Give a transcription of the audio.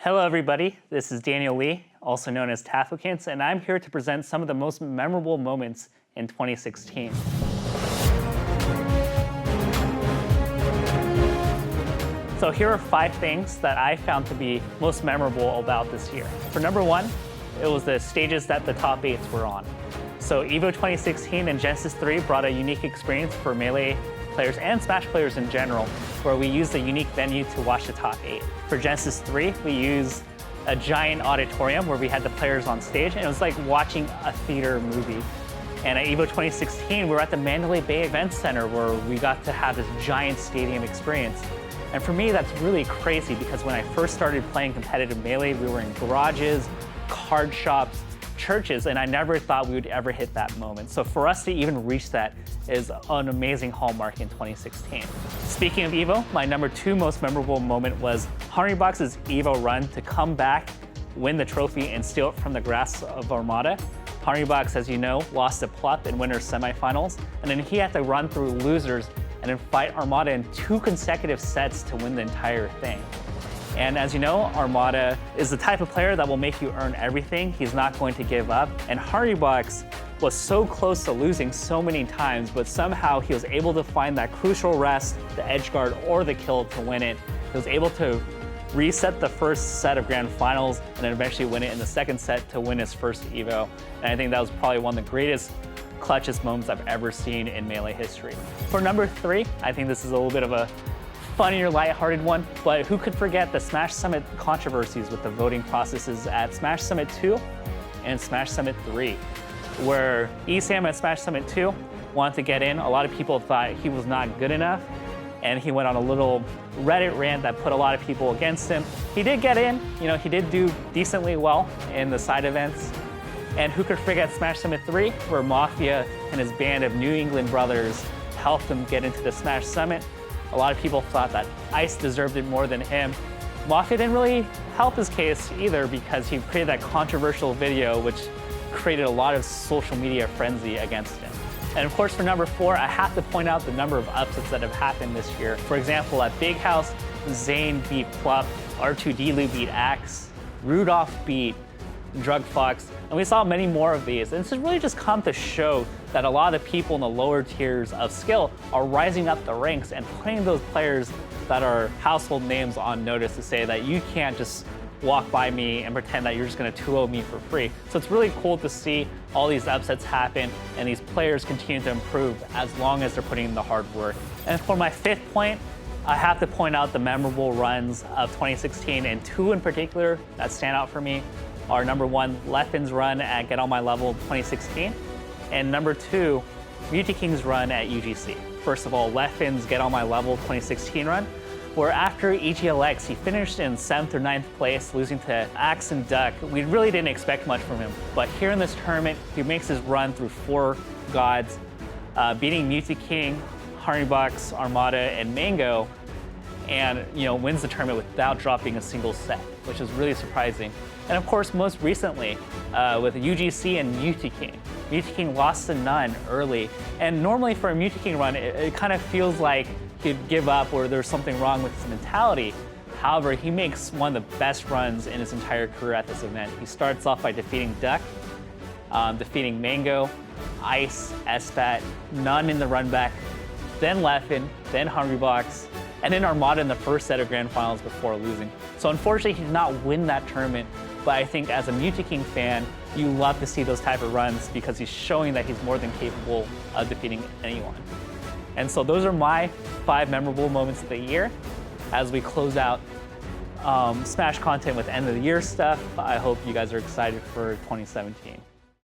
Hello everybody, this is Daniel Lee, also known as Tafokints, and I'm here to present some of the most memorable moments in 2016. So here are 5 things that I found to be most memorable about this year. For number 1, it was the stages that the top 8s were on. So EVO 2016 and Genesis 3 brought a unique experience for Melee players and Smash players in general, where we used a unique venue to watch the top 8. For Genesis 3, we used a giant auditorium where we had the players on stage, and it was like watching a theater movie. And at EVO 2016, we were at the Mandalay Bay Event Center where we got to have this giant stadium experience. And for me, that's really crazy because when I first started playing competitive Melee, we were in garages, card shops, churches, and I never thought we would ever hit that moment. So for us to even reach that is an amazing hallmark in 2016. Speaking of EVO, my number 2 most memorable moment was Hungrybox's EVO run to come back, win the trophy, and steal it from the grasp of Armada. Hungrybox, as you know, lost to Plup in winners semifinals, and then he had to run through losers and then fight Armada in 2 consecutive sets to win the entire thing. And as you know, Armada is the type of player that will make you earn everything. He's not going to give up. And Hungrybox was so close to losing so many times, but somehow he was able to find that crucial rest, the edge guard, or the kill to win it. He was able to reset the first set of grand finals and then eventually win it in the second set to win his first EVO. And I think that was probably one of the greatest clutchest moments I've ever seen in Melee history. For number 3, I think this is a little bit of a funnier, lighthearted one, but who could forget the Smash Summit controversies with the voting processes at Smash Summit 2 and Smash Summit 3, where ESAM at Smash Summit 2 wanted to get in. A lot of people thought he was not good enough, and he went on a little Reddit rant that put a lot of people against him. He did get in, he did do decently well in the side events. And who could forget Smash Summit 3, where Mafia and his band of New England brothers helped him get into the Smash Summit. A lot of people thought that Ice deserved it more than him. Mafia didn't really help his case either because he created that controversial video which created a lot of social media frenzy against him. And of course, for number 4, I have to point out the number of upsets that have happened this year. For example, at Big House, Zane beat Plup, R2D beat Axe, Rudolph beat Drug Fox, and we saw many more of these. And this has really just come to show that a lot of the people in the lower tiers of skill are rising up the ranks and putting those players that are household names on notice to say that you can't just walk by me and pretend that you're just going to 2-0 me for free. So it's really cool to see all these upsets happen and these players continue to improve as long as they're putting in the hard work. And for my 5th point, I have to point out the memorable runs of 2016, and 2 in particular that stand out for me are number 1, Leffin's run at Get On My Level 2016, and number 2, Mutiking's run at UGC. First of all, Leffin's Get On My Level 2016 run, where after EGLX, he finished in 7th or 9th place, losing to Axe and Duck. We really didn't expect much from him, but here in this tournament, he makes his run through 4 gods, beating Mutiking, Hungrybox, Armada, and Mango, and wins the tournament without dropping a single set, which is really surprising. And of course, most recently, with UGC and Mutiking. Mutiking lost to None early, and normally for a Mutiking run, it kind of feels like he'd give up or there's something wrong with his mentality. However, he makes one of the best runs in his entire career at this event. He starts off by defeating Duck, defeating Mango, Ice, Espat, None in the run back, then Leffin, then Hungrybox, and then Armada in the first set of grand finals before losing. So unfortunately, he did not win that tournament, but I think as a Mutiking fan, you love to see those type of runs because he's showing that he's more than capable of defeating anyone. And so those are my 5 memorable moments of the year. As we close out Smash content with end of the year stuff, I hope you guys are excited for 2017.